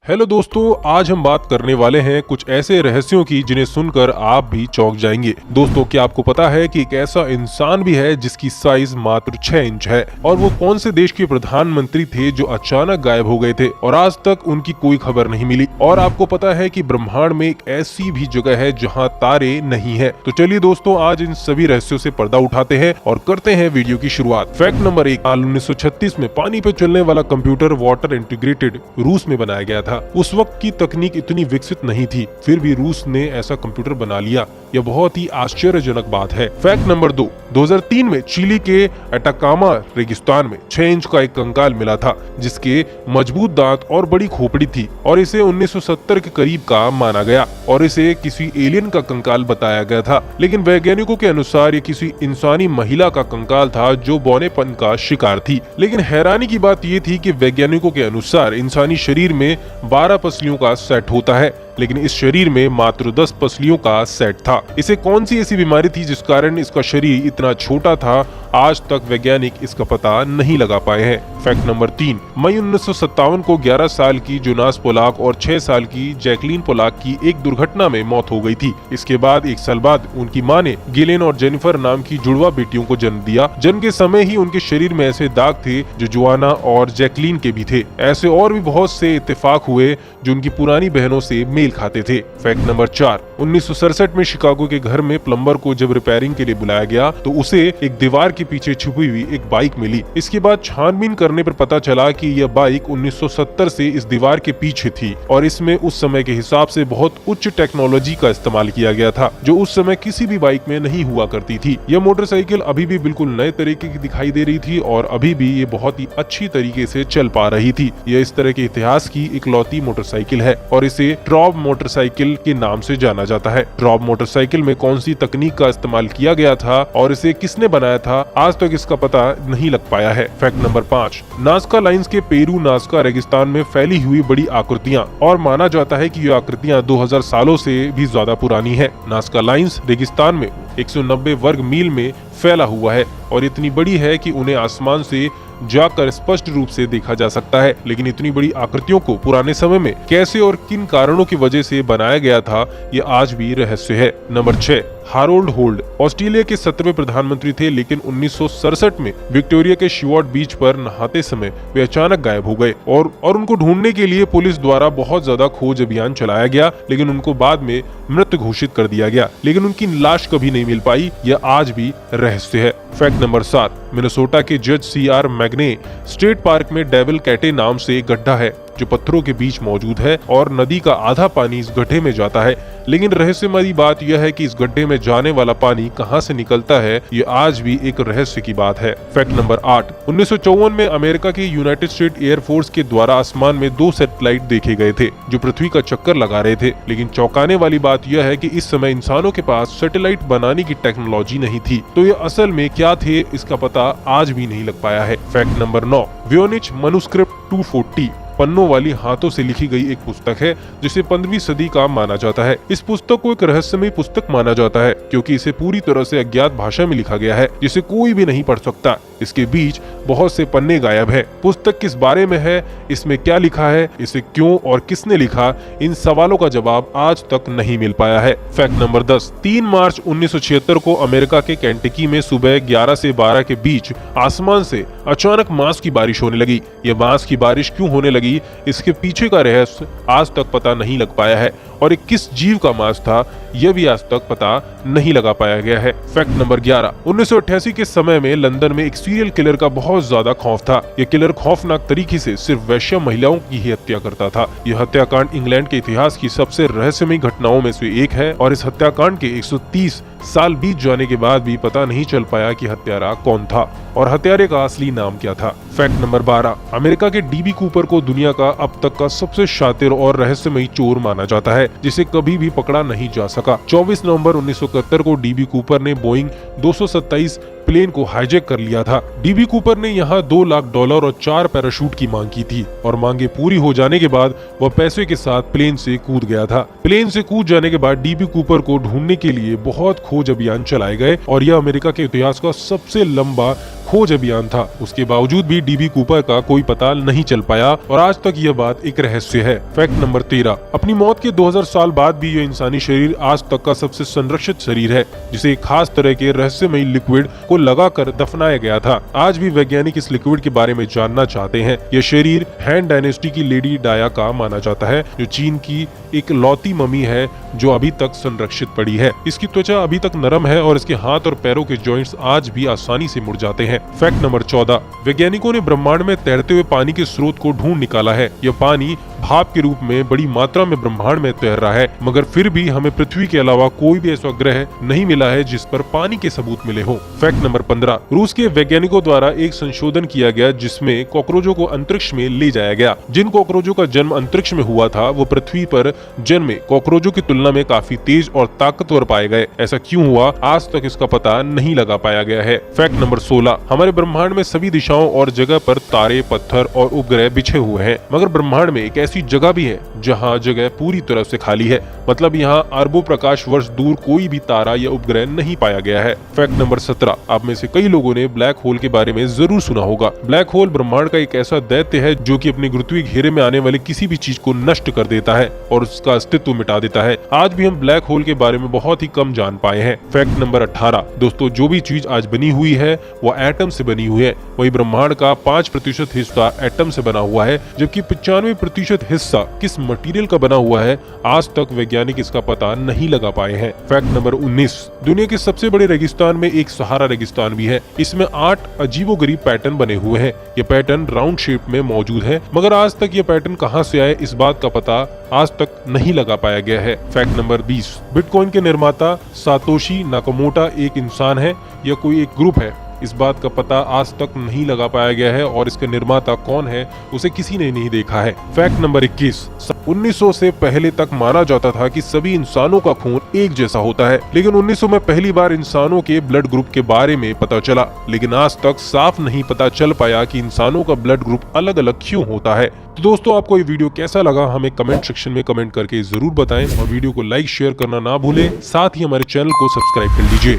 Hello दोस्तों, आज हम बात करने वाले हैं कुछ ऐसे रहस्यों की जिन्हें सुनकर आप भी चौंक जाएंगे। दोस्तों, क्या आपको पता है कि एक ऐसा इंसान भी है जिसकी साइज मात्र 6 इंच है और वो कौन से देश के प्रधानमंत्री थे जो अचानक गायब हो गए थे और आज तक उनकी कोई खबर नहीं मिली। और आपको पता है कि ब्रह्मांड में एक ऐसी भी जगह है जहाँ तारे नहीं है। तो चलिए दोस्तों, आज इन सभी रहस्यों से पर्दा उठाते हैं और करते हैं वीडियो की शुरुआत। फैक्ट नंबर 1, साल 1936 में पानी पे चलने वाला कंप्यूटर वाटर इंटीग्रेटेड रूस में बनाया गया था। उस वक्त की तकनीक इतनी विकसित नहीं थी, फिर भी रूस ने ऐसा कंप्यूटर बना लिया। यह बहुत ही आश्चर्यजनक बात है। फैक्ट नंबर 2, 2003 में चिली के अटाकामा रेगिस्तान में 6 इंच का एक कंकाल मिला था जिसके मजबूत दांत और बड़ी खोपड़ी थी और इसे 1970 के करीब का माना गया और इसे किसी एलियन का कंकाल बताया गया था। लेकिन वैज्ञानिकों के अनुसार ये किसी इंसानी महिला का कंकाल था जो बौनेपन का शिकार थी। लेकिन हैरानी की बात ये थी कि वैज्ञानिकों के अनुसार इंसानी शरीर में 12 पसलियों का सेट होता है, लेकिन इस शरीर में मात्र 10 पसलियों का सेट था। इसे कौन सी ऐसी बीमारी थी जिस कारण इसका शरीर इतना छोटा था, आज तक वैज्ञानिक इसका पता नहीं लगा पाए हैं। फैक्ट नंबर 3, मई 1957 को 11 साल की जोनास पोलाक और 6 साल की जैकलीन पोलाक की एक दुर्घटना में मौत हो गई थी। इसके बाद 1 साल बाद उनकी मां ने गिलेन और जेनिफर नाम की जुड़वा बेटियों को जन्म दिया। जन्म के समय ही उनके शरीर में ऐसे दाग थे जो जोआना और जैकलीन के भी थे। ऐसे और भी बहुत से इत्तेफाक हुए जो उनकी पुरानी बहनों से मेल खाते थे। फैक्ट नंबर 4, 1967 में शिकागो के घर में प्लम्बर को जब रिपेयरिंग के लिए बुलाया गया तो उसे एक दीवार के पीछे छुपी हुई एक बाइक मिली। इसके बाद छानबीन करने पर पता चला कि यह बाइक 1970 से इस दीवार के पीछे थी और इसमें उस समय के हिसाब से बहुत उच्च टेक्नोलॉजी का इस्तेमाल किया गया था जो उस समय किसी भी बाइक में नहीं हुआ करती थी। यह मोटरसाइकिल अभी भी बिल्कुल नए तरीके की दिखाई दे रही थी और अभी भी ये बहुत ही अच्छी तरीके से चल पा रही थी। यह इस तरह के इतिहास की इकलौती मोटरसाइकिल है और इसे ट्रॉब मोटरसाइकिल के नाम से जाना जाता है। ट्रॉब मोटरसाइकिल में कौन सी तकनीक का इस्तेमाल किया गया था और इसे किसने बनाया था, आज तक इसका पता नहीं लग पाया है। फैक्ट नंबर 5, नाज़का लाइन्स के पेरू नाज़का रेगिस्तान में फैली हुई बड़ी आकृतियां और माना जाता है कि ये आकृतियां 2000 सालों से भी ज्यादा पुरानी है। नाज़का लाइन्स रेगिस्तान में 190 वर्ग मील में फैला हुआ है और इतनी बड़ी है कि उन्हें आसमान से जाकर स्पष्ट रूप से देखा जा सकता है। लेकिन इतनी बड़ी आकृतियों को पुराने समय में कैसे और किन कारणों की वजह से बनाया गया था, ये आज भी रहस्य है। नंबर 6, हारोल्ड होल्ड ऑस्ट्रेलिया के 17वें प्रधानमंत्री थे, लेकिन 1967 में विक्टोरिया के शिवॉट बीच पर नहाते समय वे अचानक गायब हो गए और उनको ढूंढने के लिए पुलिस द्वारा बहुत ज्यादा खोज अभियान चलाया गया, लेकिन उनको बाद में मृत घोषित कर दिया गया। लेकिन उनकी लाश कभी नहीं मिल पाई, यह आज भी रहस्य है। फैक्ट नंबर 7, मिनेसोटा के जज CR मैग्ने स्टेट पार्क में डेविल कैटे नाम से एक गड्ढा है जो पत्थरों के बीच मौजूद है और नदी का आधा पानी इस गड्ढे में जाता है। लेकिन रहस्यमयी बात यह है कि इस गड्ढे में जाने वाला पानी कहां से निकलता है, ये आज भी एक रहस्य की बात है। फैक्ट नंबर 8, 1954 में अमेरिका के यूनाइटेड स्टेट एयरफोर्स के द्वारा आसमान में 2 सैटेलाइट देखे गए थे जो पृथ्वी का चक्कर लगा रहे थे। लेकिन चौंकाने वाली बात यह है कि इस समय इंसानों के पास सैटेलाइट बनाने की टेक्नोलॉजी नहीं थी, तो ये असल में क्या थे इसका पता आज भी नहीं लग पाया है। फैक्ट नंबर 9, वोयनिच मनुस्क्रिप्ट 240 पन्नों वाली हाथों से लिखी गई एक पुस्तक है जिसे 15वीं सदी का माना जाता है। इस पुस्तक को एक रहस्यमय पुस्तक माना जाता है क्योंकि इसे पूरी तरह से अज्ञात भाषा में लिखा गया है जिसे कोई भी नहीं पढ़ सकता। इसके बीच बहुत से पन्ने गायब हैं। पुस्तक किस बारे में है, इसमें क्या लिखा है, इसे क्यों और किसने लिखा, इन सवालों का जवाब आज तक नहीं मिल पाया है। फैक्ट नंबर 10, 3 मार्च 1976 को अमेरिका के केंटकी में सुबह 11 से 12 के बीच आसमान से अचानक मांस की बारिश होने लगी। ये मांस की बारिश क्यों होने लगी, इसके पीछे का रहस्य आज तक पता नहीं लग पाया है और किस जीव का मांस था, यह भी आज तक पता नहीं लगा पाया गया है। फैक्ट नंबर 11, 1988 के समय में लंदन में एक सीरियल किलर का बहुत ज्यादा खौफ था। यह किलर खौफनाक तरीके से सिर्फ वैश्य महिलाओं की ही हत्या करता था। यह हत्याकांड इंग्लैंड के इतिहास की सबसे रहस्यमयी घटनाओं में से एक है और इस हत्याकांड के 130 साल बीत जाने के बाद भी पता नहीं चल पाया कि हत्यारा कौन था और हत्यारे का असली नाम क्या था। फैक्ट नंबर 12, अमेरिका के DB कूपर को दुनिया का अब तक का सबसे शातिर और रहस्यमयी चोर माना जाता है जिसे कभी भी पकड़ा नहीं जा सका। 24 नवंबर 1971 को DB कूपर ने बोइंग 227 प्लेन को हाईजैक कर लिया था। DB कूपर ने यहाँ $2 लाख और 4 पैराशूट की मांग की थी और मांगे पूरी हो जाने के बाद वह पैसे के साथ प्लेन से कूद गया था। प्लेन से कूद जाने के बाद DB कूपर को ढूंढने के लिए बहुत खोज अभियान चलाए गए और यह अमेरिका के इतिहास का सबसे लंबा खोज अभियान था। उसके बावजूद भी डीबी कूपर का कोई पता नहीं चल पाया और आज तक यह बात एक रहस्य है। फैक्ट नंबर 13, अपनी मौत के 2000 साल बाद भी यह इंसानी शरीर आज तक का सबसे संरक्षित शरीर है, जिसे एक खास तरह के रहस्यमयी लिक्विड को लगाकर दफनाया गया था। आज भी वैज्ञानिक इस लिक्विड के बारे में जानना चाहते हैं। यह शरीर हैन डायनेस्टी की लेडी डाया का माना जाता है, जो चीन की एक लौती मम्मी है जो अभी तक संरक्षित पड़ी है। इसकी त्वचा अभी तक नरम है और इसके हाथ और पैरों के जॉइंट्स आज भी आसानी से मुड़ जाते हैं। फैक्ट नंबर 14, वैज्ञानिकों ने ब्रह्मांड में तैरते हुए पानी के स्रोत को ढूंढ निकाला है। यह पानी भाप के रूप में बड़ी मात्रा में ब्रह्मांड में तैर रहा है, मगर फिर भी हमें पृथ्वी के अलावा कोई भी ऐसा ग्रह नहीं मिला है जिस पर पानी के सबूत मिले हो। फैक्ट नंबर 15, रूस के वैज्ञानिकों द्वारा एक संशोधन किया गया जिसमें कॉकरोचों को अंतरिक्ष में ले जाया गया। जिन कॉकरोचों का जन्म अंतरिक्ष में हुआ था वो पृथ्वी पर जन्मे कॉकरोचों की तुलना में काफी तेज और ताकतवर पाए गए। ऐसा क्यों हुआ, आज तक इसका पता नहीं लगा पाया गया है। फैक्ट नंबर 16, हमारे ब्रह्मांड में सभी दिशाओं और जगह पर तारे, पत्थर और उपग्रह बिछे हुए हैं, मगर ब्रह्मांड में एक ऐसी जगह भी है जहां जगह पूरी तरह से खाली है। मतलब यहां अरबों प्रकाश वर्ष दूर कोई भी तारा या उपग्रह नहीं पाया गया है। फैक्ट नंबर 17, आप में से कई लोगों ने ब्लैक होल के बारे में जरूर सुना होगा। ब्लैक होल ब्रह्मांड का एक ऐसा दैत्य है जो कि अपने गुरुत्वीय घेरे में आने वाली किसी भी चीज को नष्ट कर देता है और उसका अस्तित्व मिटा देता है। आज भी हम ब्लैक होल के बारे में बहुत ही कम जान पाए हैं। फैक्ट नंबर 18, दोस्तों जो भी चीज आज बनी हुई है वो एटम से बनी हुई है। वही ब्रह्मांड का 5% हिस्सा एटम से बना हुआ है, जबकि 95% हिस्सा किस मटेरियल का बना हुआ है आज तक वैज्ञानिक इसका पता नहीं लगा पाए हैं। फैक्ट नंबर 19, दुनिया के सबसे बड़े रेगिस्तान में एक सहारा रेगिस्तान भी है। इसमें 8 अजीबोगरीब पैटर्न बने हुए हैं। ये पैटर्न राउंड शेप में मौजूद है, मगर आज तक ये पैटर्न कहां से आए इस बात का पता आज तक नहीं लगा पाया गया है। फैक्ट नंबर 20, बिटकॉइन के निर्माता सातोशी नाकामोटो एक इंसान है या कोई एक ग्रुप है, इस बात का पता आज तक नहीं लगा पाया गया है और इसके निर्माता कौन है उसे किसी ने नहीं देखा है। फैक्ट नंबर 21, 1900 से पहले तक माना जाता था कि सभी इंसानों का खून एक जैसा होता है, लेकिन 1900 में पहली बार इंसानों के ब्लड ग्रुप के बारे में पता चला। लेकिन आज तक साफ नहीं पता चल पाया कि इंसानों का ब्लड ग्रुप अलग अलग क्यों होता है। तो दोस्तों आपको ये वीडियो कैसा लगा हमें कमेंट सेक्शन में कमेंट करके जरूर बताएं और वीडियो को लाइक शेयर करना ना भूलें। साथ ही हमारे चैनल को सब्सक्राइब कर लीजिए।